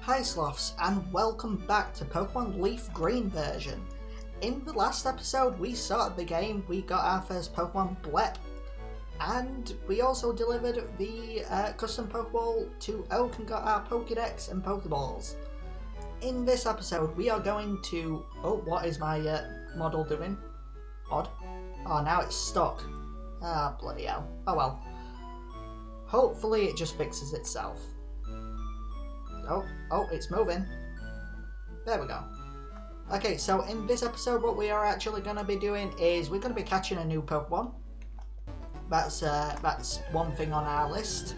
Hi Sloths, and welcome back to Pokemon LeafGreen version. In the last episode we started the game, we got our first Pokemon Blep, and we also delivered the custom Pokeball to Oak and got our Pokedex and Pokeballs. In this episode we are going to... Oh, what is my model doing? Odd. Oh, now it's stuck. Ah, bloody hell. Oh well. Hopefully it just fixes itself. Oh, it's moving. There we go. Okay, so in this episode what we are actually going to be doing is we're going to be catching a new Pokemon. That's one thing on our list.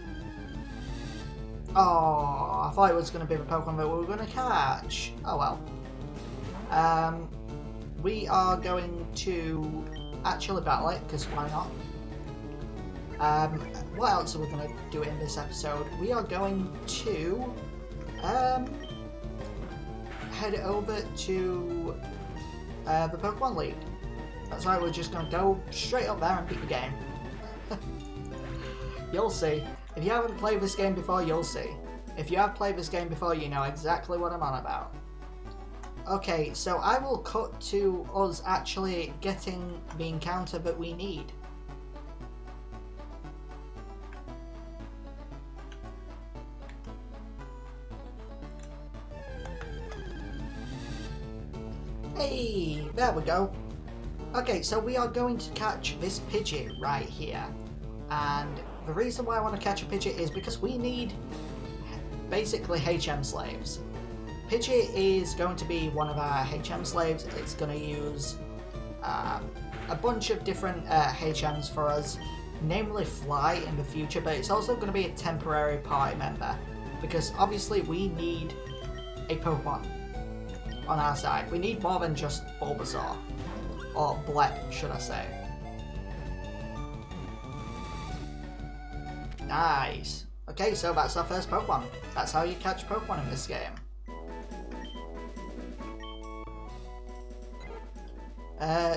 Oh, I thought it was going to be the Pokemon that we were going to catch. Oh well. We are going to actually battle it, because why not? What else are we going to do in this episode? We are going to head over to the Pokemon League. That's right, we're just going to go straight up there and beat the game. You'll see. If you haven't played this game before, you'll see. If you have played this game before, you know exactly what I'm on about. Okay, so I will cut to us actually getting the encounter that we need. Hey, there we go. Okay, so we are going to catch this Pidgey right here. And the reason why I want to catch a Pidgey is because we need basically HM slaves. Pidgey is going to be one of our HM slaves. It's going to use a bunch of different HMs for us, namely Fly in the future, but it's also going to be a temporary party member because obviously we need a Pokemon on our side. We need more than just Bulbasaur, or Blep should I say. Nice. Okay, so that's our first Pokemon. That's how you catch Pokemon in this game.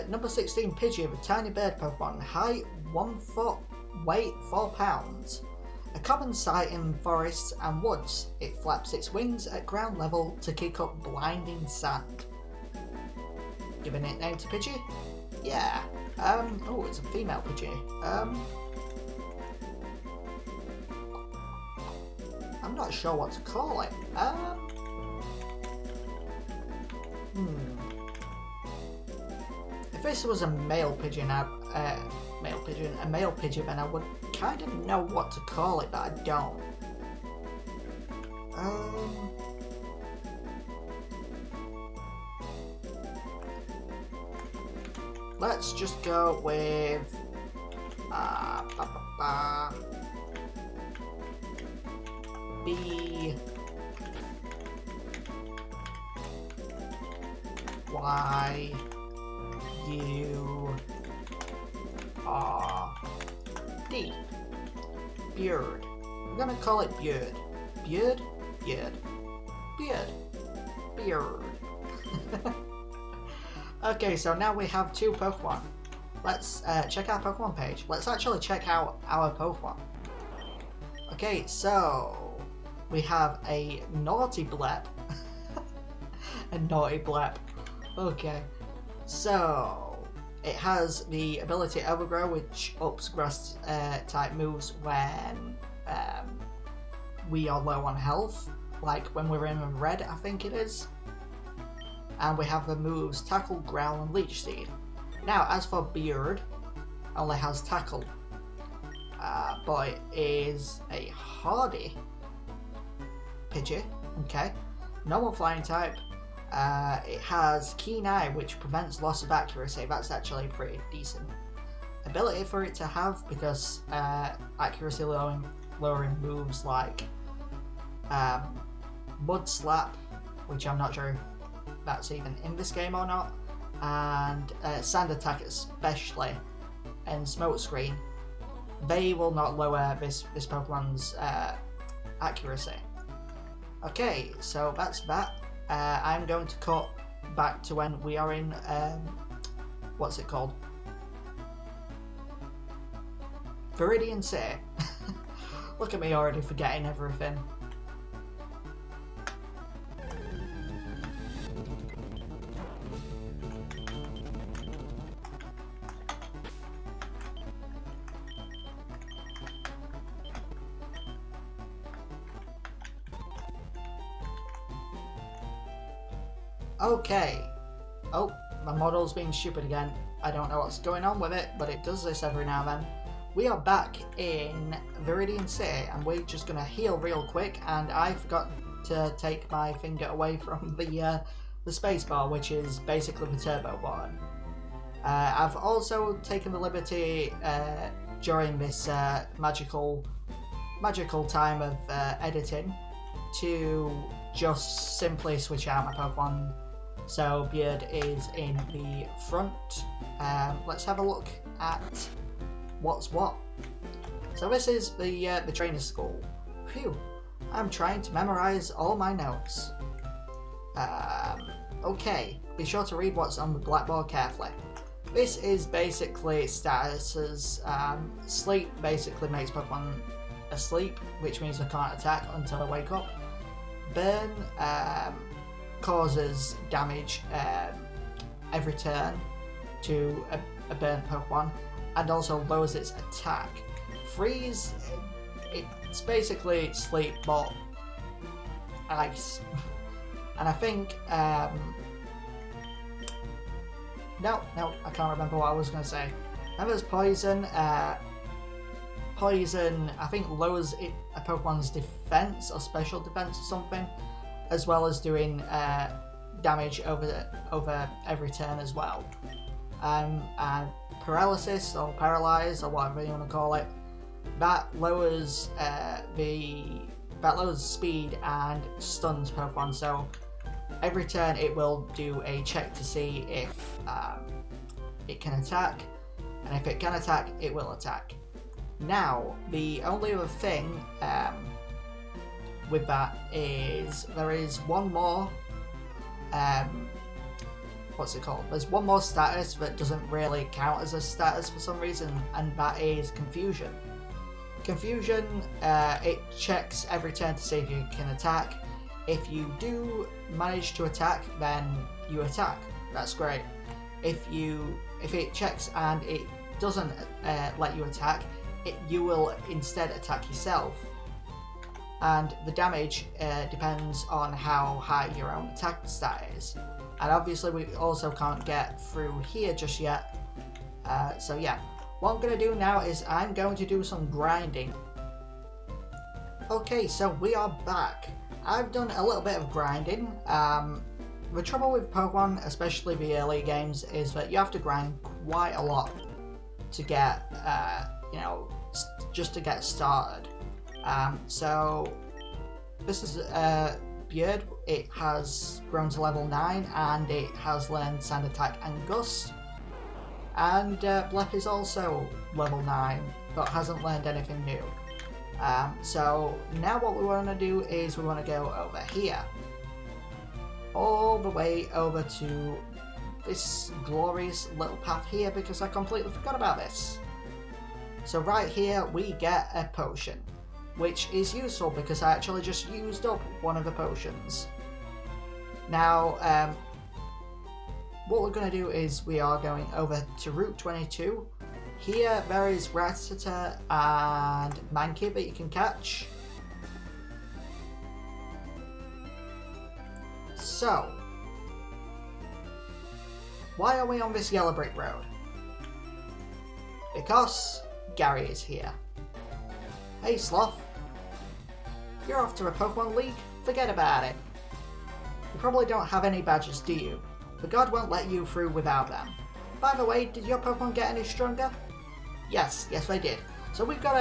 Number 16, Pidgey, a tiny bird Pokemon. Height 1 foot, weight 4 pounds. A common sight in forests and woods. It flaps its wings at ground level to kick up blinding sand. Giving it name to Pidgey? Yeah. Oh, it's a female Pidgey. I'm not sure what to call it. If this was a male pigeon, a male pigeon, then I would kind of know what to call it, but I don't. Let's just go with B Y U R D. Beard. I'm gonna call it Beard. Beard? Beard. Beard. Beard. Okay, so now we have 2 Pokemon. Let's check our Pokemon page. Let's actually check out our Pokemon. Okay, so we have a naughty Blep. A naughty Blep. Okay, so it has the ability Overgrow, which ups grass type moves when we are low on health, like when we're in red, I think it is. And we have the moves Tackle, Growl, and Leech Seed. Now, as for Beard, only has Tackle, but it is a hardy Pidgey. Okay, normal flying type. It has Keen Eye, which prevents loss of accuracy. That's actually pretty decent ability for it to have, because accuracy lowering moves like Mud Slap, which I'm not sure if that's even in this game or not, and Sand Attack especially, and Smoke Screen, they will not lower this Pokemon's accuracy. Okay, so that's that. I'm going to cut back to when we are in, what's it called? Viridian City. Look at me already forgetting everything. Okay. Oh, my model's being stupid again. I don't know what's going on with it, but it does this every now and then. We are back in Viridian City, and we're just going to heal real quick, and I forgot to take my finger away from the space bar, which is basically the turbo button. I've also taken the liberty during this magical time of editing to just simply switch out my Pokemon. So Beard is in the front. Let's have a look at what's what. So this is the trainer school. Phew, I'm trying to memorize all my notes. Okay, be sure to read what's on the blackboard carefully. This is basically statuses. Sleep basically makes Pokemon asleep, which means they can't attack until they wake up. Burn causes damage every turn to a burnt Pokemon, and also lowers its attack. Freeze, it's basically sleep but ice. And I think no, I can't remember what I was going to say. Remember, there's poison. Poison, I think, lowers a Pokemon's defense or special defense or something, as well as doing damage over every turn as well. And paralysis or paralyze or whatever you want to call it, that lowers speed and stuns Pokemon. So every turn it will do a check to see if it can attack, and if it can attack, it will attack. Now, the only other thing with that is there is one more, what's it called? There's one more status that doesn't really count as a status for some reason, and that is Confusion. Confusion, it checks every turn to see if you can attack. If you do manage to attack, then you attack. That's great. If it checks and it doesn't let you attack, you will instead attack yourself. And the damage depends on how high your own attack stat is. And obviously we also can't get through here just yet. So yeah, what I'm going to do now is I'm going to do some grinding. Okay, so we are back. I've done a little bit of grinding. The trouble with Pokemon, especially the early games, is that you have to grind quite a lot to get, just to get started. So this is Beard. It has grown to level 9 and it has learned Sand Attack and Gust. And Blep is also level 9 but hasn't learned anything new. So now what we want to do is we want to go over here. All the way over to this glorious little path here, because I completely forgot about this. So right here we get a potion, which is useful because I actually just used up one of the potions. Now, what we're going to do is we are going over to Route 22. Here there is Rattata and Mankey that you can catch. So, why are we on this yellow brick road? Because Gary is here. Hey Sloth, you're off to a Pokemon League? Forget about it. You probably don't have any badges, do you? The god won't let you through without them. By the way, did your Pokemon get any stronger? Yes they did. So we've got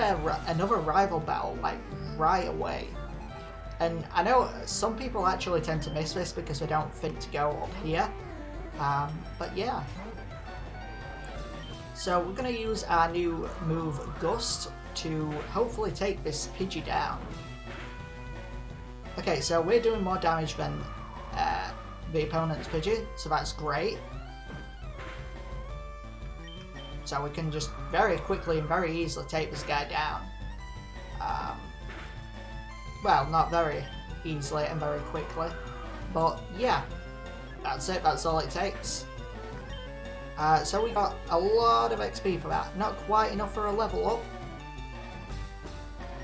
another rival battle, like, right away. And I know some people actually tend to miss this because they don't think to go up here. But yeah. So we're going to use our new move Gust to hopefully take this Pidgey down. Okay, so we're doing more damage than the opponent's Pidgey, so that's great. So we can just very quickly and very easily take this guy down. Well, not very easily and very quickly, but yeah, that's it, that's all it takes. So we got a lot of XP for that, not quite enough for a level up.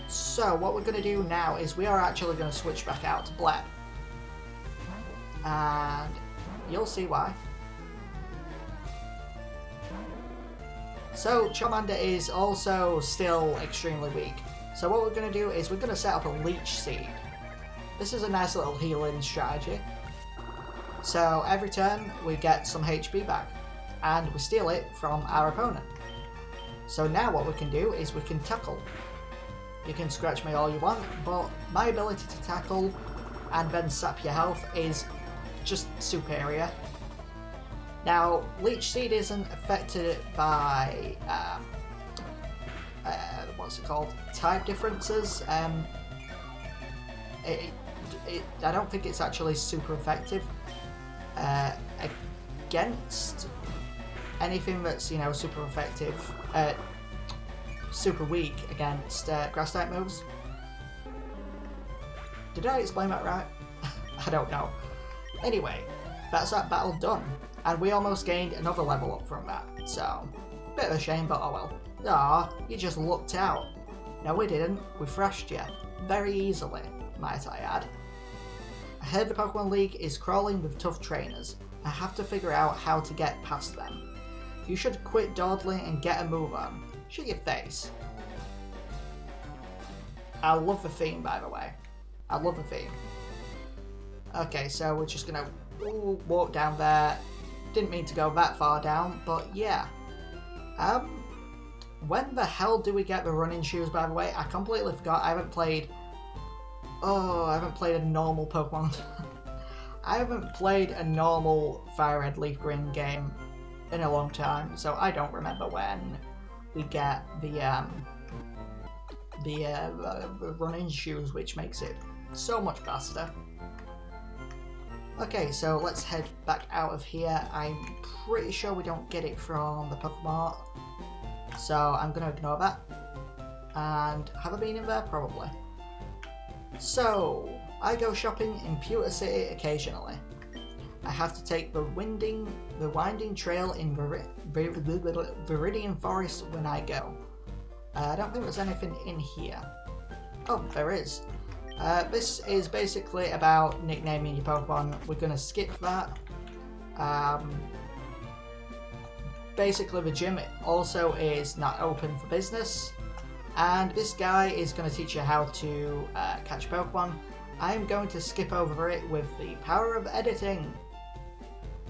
So what we're going to do now is we are actually going to switch back out to Blep. And you'll see why. So Charmander is also still extremely weak. So what we're going to do is we're going to set up a Leech Seed. This is a nice little healing strategy. So every turn we get some HP back, and we steal it from our opponent. So now what we can do is we can tackle. You can scratch me all you want, but my ability to tackle and then sap your health is just superior. Now, Leech Seed isn't affected by what's it called? Type differences. I don't think it's actually super effective against anything that's super effective, super weak against grass type moves. Did I explain that right? I don't know. Anyway, that's that battle done, and we almost gained another level up from that. So, bit of a shame, but oh well. Ah, you just lucked out. No, we didn't. We thrashed you very easily, might I add. I heard the Pokemon League is crawling with tough trainers. I have to figure out how to get past them. You should quit dawdling and get a move on. Shut your face. I love the theme, by the way. I love the theme. Okay, so we're just gonna walk down there. Didn't mean to go that far down, but yeah. When the hell do we get the running shoes, by the way? I completely forgot. I haven't played a normal Pokemon. I haven't played a normal Fire Red Leaf Green game in a long time, so I don't remember when we get the running shoes, which makes it so much faster. Okay, so let's head back out of here. I'm pretty sure we don't get it from the Pokemon, so I'm going to ignore that. And have I been in there? Probably. So, I go shopping in Pewter City occasionally. I have to take the winding trail in Viridian Forest when I go. I don't think there's anything in here. Oh, there is. This is basically about nicknaming your Pokemon. We're going to skip that. Basically, the gym also is not open for business. And this guy is going to teach you how to catch Pokemon. I'm going to skip over it with the power of editing.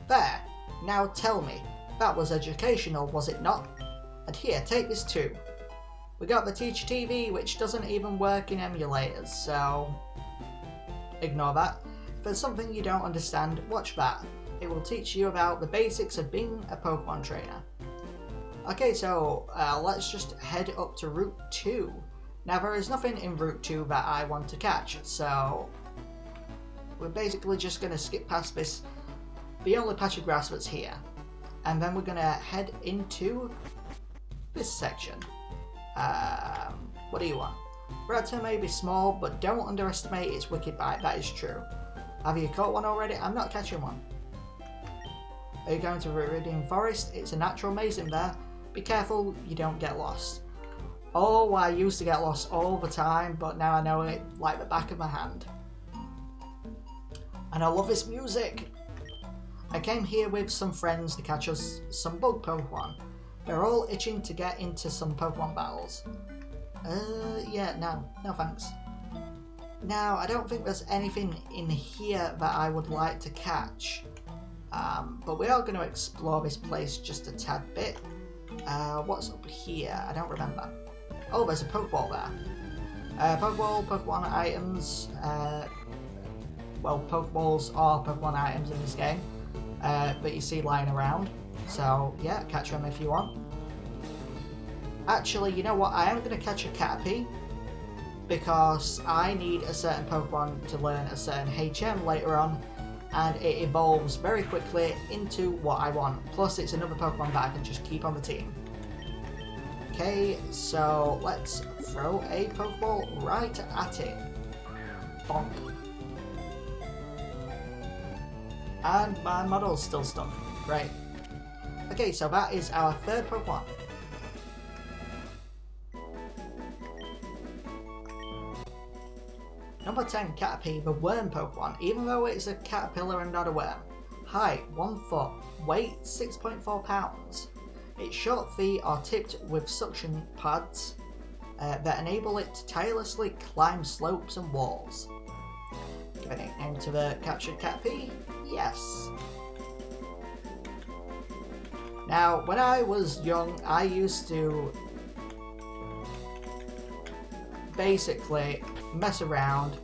There. Now tell me, that was educational, was it not? And here, take this too. We got the Teach TV, which doesn't even work in emulators, so ignore that. If there's something you don't understand, watch that. It will teach you about the basics of being a Pokemon trainer. Okay, so let's just head up to Route 2. Now, there is nothing in Route 2 that I want to catch, so we're basically just going to skip past this, the only patch of grass that's here. And then we're going to head into this section. What do you want? Raptor may be small, but don't underestimate its wicked bite, that is true. Have you caught one already? I'm not catching one. Are you going to Viridian Forest? It's a natural maze in there. Be careful you don't get lost. Oh, I used to get lost all the time, but now I know it like the back of my hand. And I love this music! I came here with some friends to catch us some bug Pokemon. They're all itching to get into some Pokemon battles. Yeah, no thanks. Now, I don't think there's anything in here that I would like to catch. But we are going to explore this place just a tad bit. What's up here? I don't remember. Oh, there's a Pokeball there. Pokeball, Pokemon items. Well, Pokeballs are Pokemon items in this game that you see lying around. So, yeah, catch them if you want. Actually, you know what? I am going to catch a Caterpie because I need a certain Pokemon to learn a certain HM later on, and it evolves very quickly into what I want. Plus, it's another Pokemon that I can just keep on the team. Okay, so let's throw a Pokeball right at it. Bonk. And my model's still stuck. Great. Okay, so that is our third Pokemon. Number 10, Caterpie, the worm Pokemon. Even though it's a caterpillar and not a worm, Height 1 foot. Weight 6.4 pounds. Its short feet are tipped with suction pads that enable it to tirelessly climb slopes and walls. Give a nickname to the captured Caterpie? Yes. Now, when I was young, I used to basically mess around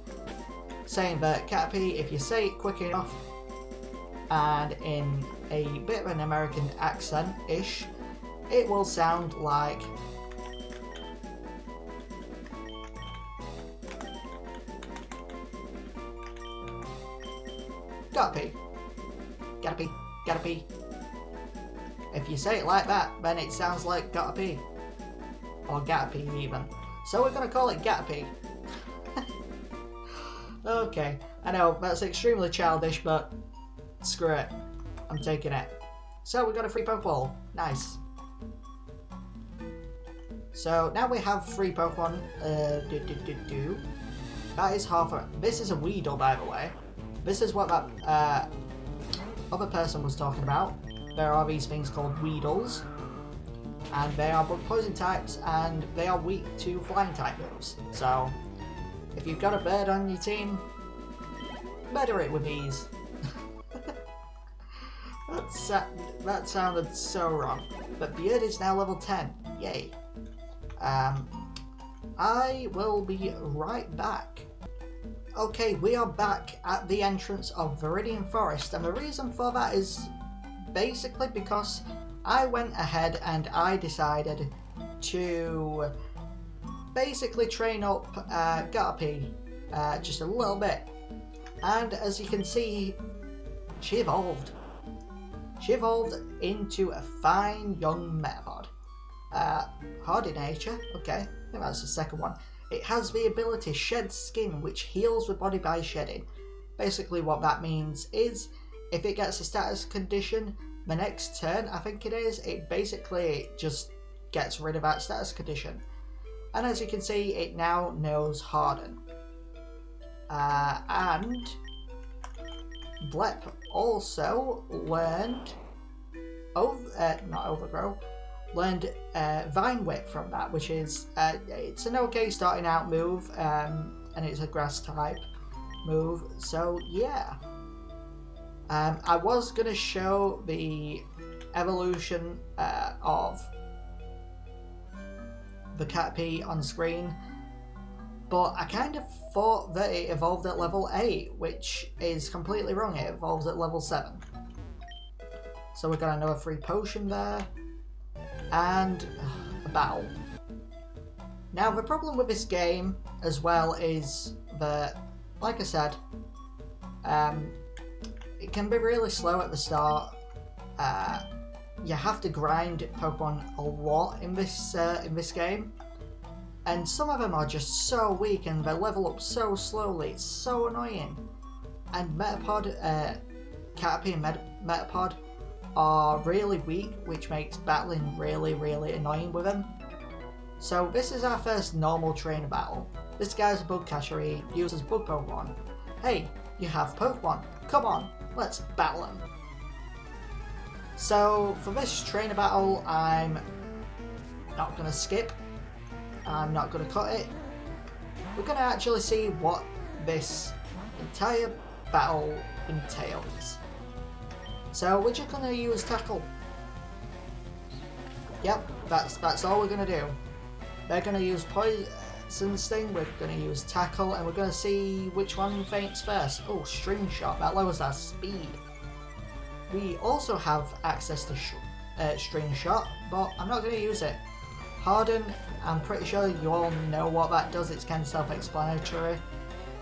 saying that Caterpie, if you say it quick enough and in a bit of an American accent-ish, it will sound like Caterpie. Caterpie. Caterpie. If you say it like that, then it sounds like Caterpie. Or Caterpie even. So we're going to call it Caterpie. Okay, I know, that's extremely childish, but screw it. I'm taking it. So we got a free Pokeball. Nice. So now we have free Pokemon. That is half a... This is a Weedle, by the way. This is what that other person was talking about. There are these things called Weedles. And they are bug poison types, and they are weak to flying type moves. So, if you've got a bird on your team, murder it with ease. That sounded so wrong. But Beard is now level 10. Yay. I will be right back. Okay, we are back at the entrance of Viridian Forest, and the reason for that is basically because I went ahead and I decided to basically train up Caterpie just a little bit. And as you can see, she evolved. She evolved into a fine young Metapod. Hardy nature, okay, I think that's the second one. It has the ability Shed Skin, which heals the body by shedding. Basically what that means is, if it gets a status condition, the next turn, I think it is, it basically just gets rid of that status condition. And as you can see, it now knows Harden. And Blep also learned, learned Vine Whip from that, which is, it's an okay starting out move, and it's a grass type move, so yeah. I was going to show the evolution of the Caterpie on screen, but I kind of thought that it evolved at level 8, which is completely wrong. It evolves at level 7. So we've got another free potion there, and a battle. Now the problem with this game as well is that, like I said, it can be really slow at the start. You have to grind Pokemon a lot in this game, and some of them are just so weak and they level up so slowly. It's so annoying. And Metapod, Caterpie and Metapod are really weak, which makes battling really, really annoying with them. So this is our first normal trainer battle. This guy's a bug catcher. He uses bug Pokemon. Hey, you have Pokemon. Come on, let's battle him. So for this trainer battle, I'm not going to skip. I'm not going to cut it. We're going to actually see what this entire battle entails. So we're just going to use Tackle. Yep, that's all we're going to do. They're going to use Poison Sting, we're going to use Tackle, and we're going to see which one faints first. Oh, String Shot, that lowers our speed. We also have access to String Shot, but I'm not going to use it. Harden, I'm pretty sure you all know what that does. It's kind of self-explanatory.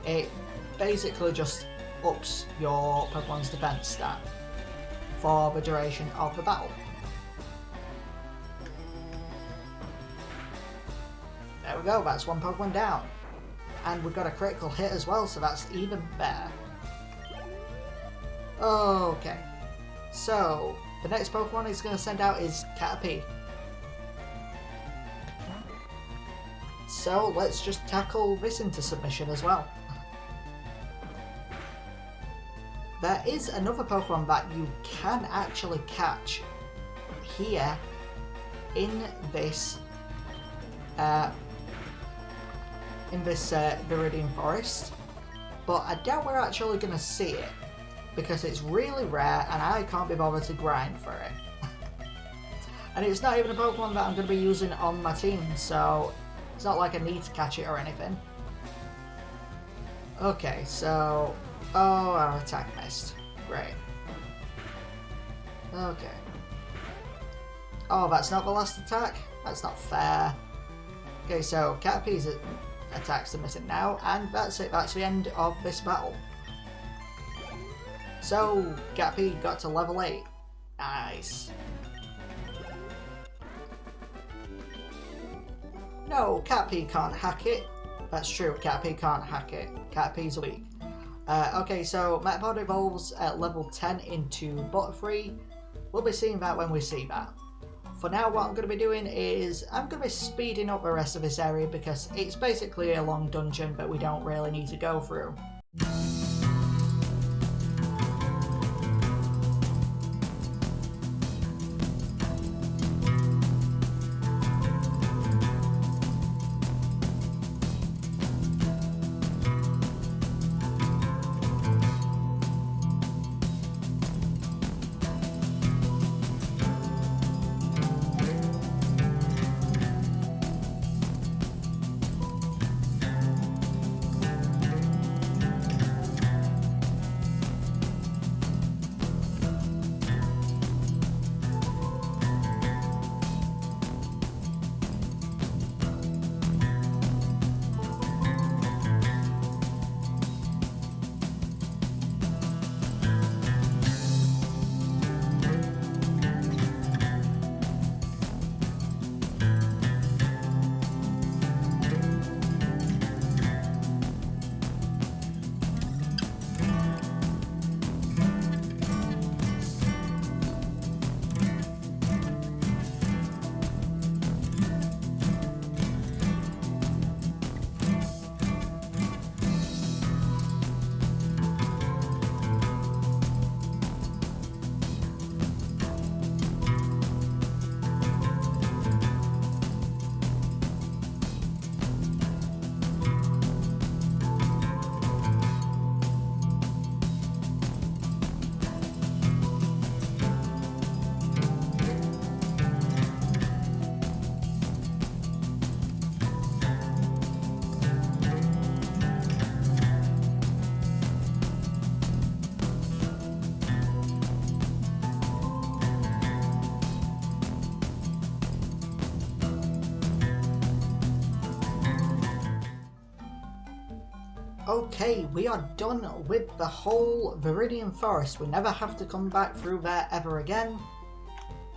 It basically just ups your Pokemon's defense stat for the duration of the battle. There we go, that's one Pokemon down. And we've got a critical hit as well, so that's even better. Okay, so the next Pokemon he's going to send out is Caterpie. So let's just tackle this into submission as well. there is another Pokemon that you can actually catch here in this Viridian Forest, but I doubt we're actually going to see it because it's really rare and I can't be bothered to grind for it. And it's not even a Pokemon that I'm going to be using on my team, so it's not like I need to catch it or anything. Okay, so... oh, our attack missed. Great. Okay. Oh, that's not the last attack? That's not fair. Okay, so Caterpie's attacks are missing now, and that's it. That's the end of this battle. So, Caterpie got to level 8. Nice. No, Caterpie can't hack it. That's true, Caterpie can't hack it. Caterpie's weak. Okay, so Metapod evolves at level 10 into Butterfree. We'll be seeing that when we see that. For now, what I'm going to be doing is I'm going to be speeding up the rest of this area because it's basically a long dungeon, but we don't really need to go through. Okay, we are done with the whole Viridian Forest. We never have to come back through there ever again.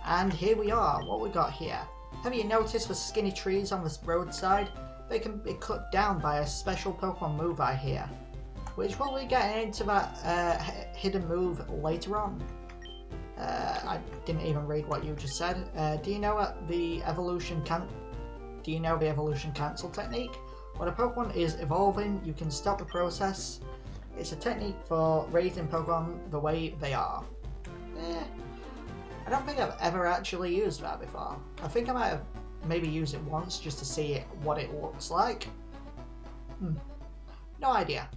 And here we are. What we got here? Have you noticed the skinny trees on this roadside? They can be cut down by a special Pokemon move I hear. Which we'll be getting into that hidden move later on. I didn't even read what you just said. Do you know the evolution cancel technique? When a Pokemon is evolving, you can stop the process. It's a technique for raising Pokemon the way they are. I don't think I've ever actually used that before. I think I might have maybe used it once just to see what it looks like. No idea.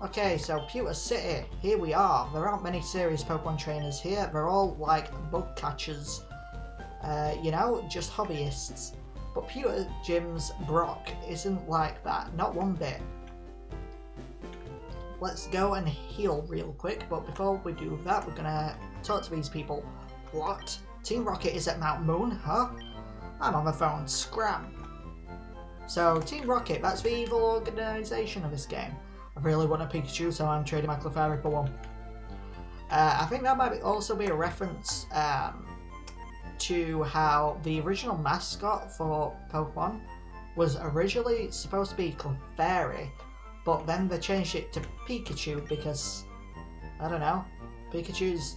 Okay, so Pewter City, here we are. There aren't many serious Pokemon trainers here. They're all like bug catchers. You know, just hobbyists. But Pewter Gym's Brock isn't like that, not one bit. Let's go and heal real quick, but before we do that, we're gonna talk to these people. What? Team Rocket is at Mount Moon, huh? I'm on the phone, scram. So, Team Rocket, that's the evil organisation of this game. I really want a Pikachu, so I'm trading my Clefairy for one. I think that might also be a reference to how the original mascot for Pokemon was originally supposed to be Clefairy, but then they changed it to Pikachu because, I don't know, Pikachu's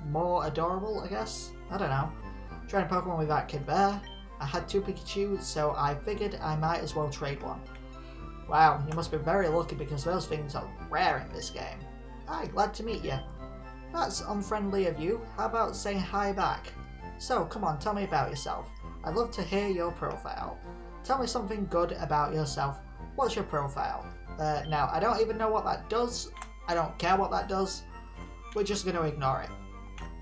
more adorable, I guess? I don't know. Trying Pokemon with that kid there. I had 2 Pikachus, so I figured I might as well trade one. Wow, you must be very lucky because those things are rare in this game. Hi, glad to meet you. That's unfriendly of you. How about saying hi back? So, come on, tell me about yourself. I'd love to hear your profile. Tell me something good about yourself. What's your profile? Now, I don't even know what that does. I don't care what that does. We're just going to ignore it.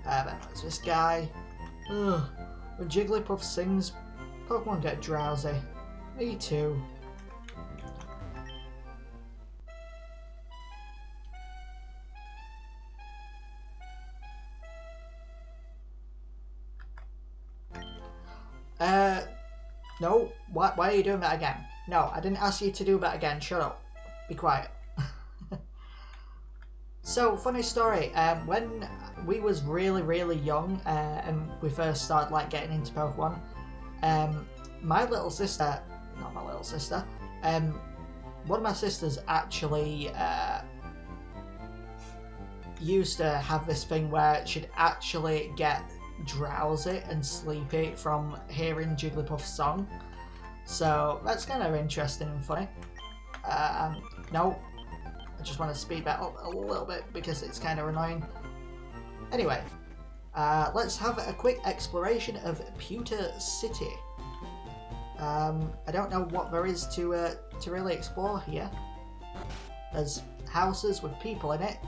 Then there's this guy. Ugh. When Jigglypuff sings, Pokemon get drowsy. Me too. No. Why are you doing that again? No, I didn't ask you to do that again. Shut up. Be quiet. So, funny story. When we was really young and we first started like getting into Pokemon, my little sister, not my little sister, one of my sisters actually used to have this thing where she'd actually get drowsy and sleepy from hearing Jigglypuff's song. So that's kind of interesting and funny. No, I just want to speed that up a little bit because it's kind of annoying. Anyway, let's have a quick exploration of Pewter City. I don't know what there is to really explore here. There's houses with people in it.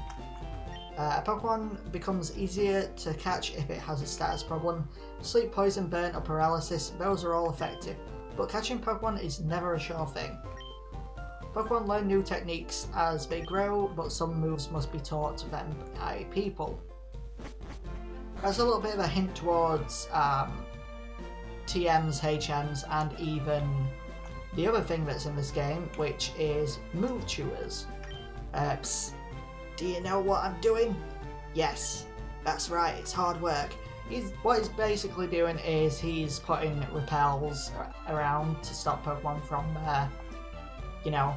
A Pokemon becomes easier to catch if it has a status problem. Sleep, poison, burn, or paralysis, those are all effective, but catching Pokemon is never a sure thing. Pokemon learn new techniques as they grow, but some moves must be taught to them by people. That's a little bit of a hint towards TMs, HMs, and even the other thing that's in this game, which is move chewers. Psst. Do you know what I'm doing? Yes, that's right, it's hard work. What he's basically doing is he's putting repels around to stop Pokemon from, you know,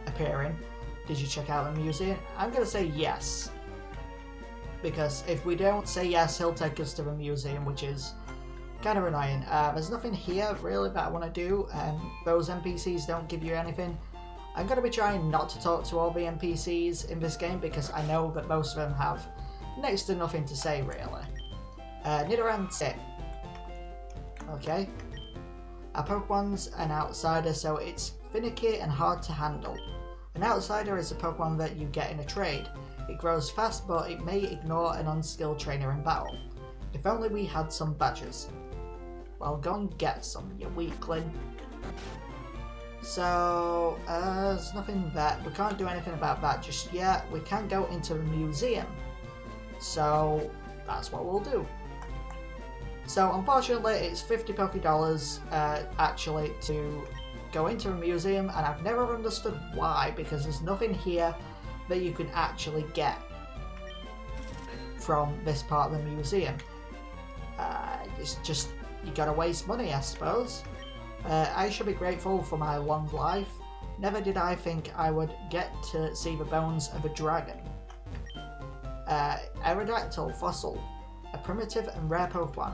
appearing. Did you check out the museum? I'm going to say yes. Because if we don't say yes, he'll take us to the museum, which is kind of annoying. There's nothing here really that I want to do, and those NPCs don't give you anything. I'm going to be trying not to talk to all the NPCs in this game because I know that most of them have next to nothing to say really. Nidoran sit. Okay. A Pokemon's an outsider, so it's finicky and hard to handle. An outsider is a Pokemon that you get in a trade. It grows fast, but it may ignore an unskilled trainer in battle. If only we had some badges. Well, go and get some, you weakling. So, there's nothing there. We can't do anything about that just yet. We can't go into the museum. So, that's what we'll do. So, unfortunately, it's 50 Pokédollars actually to go into a museum, and I've never understood why, because there's nothing here that you can actually get from this part of the museum. It's just, you gotta waste money, I suppose. I should be grateful for my long life. Never did I think I would get to see the bones of a dragon. Aerodactyl fossil, a primitive and rare Pokemon.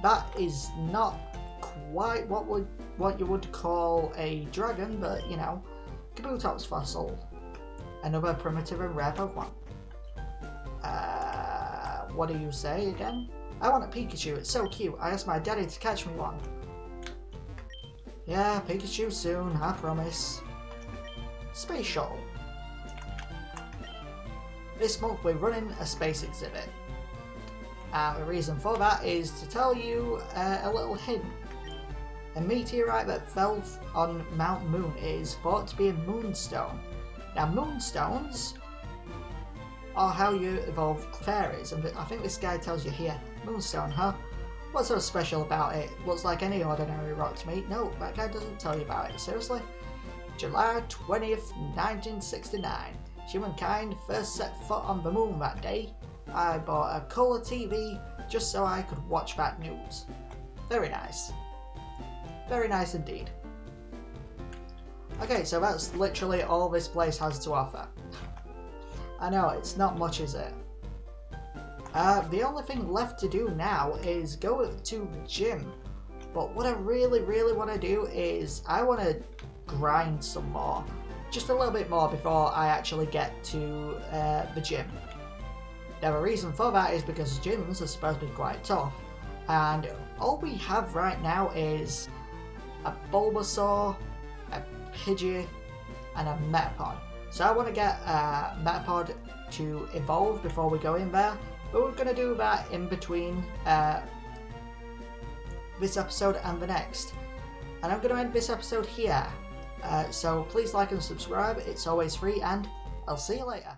That is not quite what you would call a dragon, but you know, Kabutops fossil, another primitive and rare Pokemon. What do you say again? I want a Pikachu, it's so cute. I asked my daddy to catch me one. Yeah, Pikachu soon, I promise. Space Shuttle. This month we're running a space exhibit. And the reason for that is to tell you a little hint. A meteorite that fell on Mount Moon is thought to be a moonstone. Now moonstones are how you evolve fairies, and I think this guy tells you here. Moonstone, huh? What's so special about it? Looks like any ordinary rock to me. No, that guy doesn't tell you about it. Seriously? July 20th, 1969. Humankind first set foot on the moon that day. I bought a colour TV just so I could watch that news. Very nice. Very nice indeed. Okay, so that's literally all this place has to offer. I know, it's not much, is it? The only thing left to do now is go to the gym. But what I really want to do is I want to grind some more. just a little bit more before I actually get to the gym. Now the reason for that is because gyms are supposed to be quite tough, and all we have right now is a Bulbasaur, a Pidgey, and a Metapod. So I want to get Metapod to evolve before we go in there, but we're going to do that in between this episode and the next. And I'm going to end this episode here. So please like and subscribe, it's always free, and I'll see you later.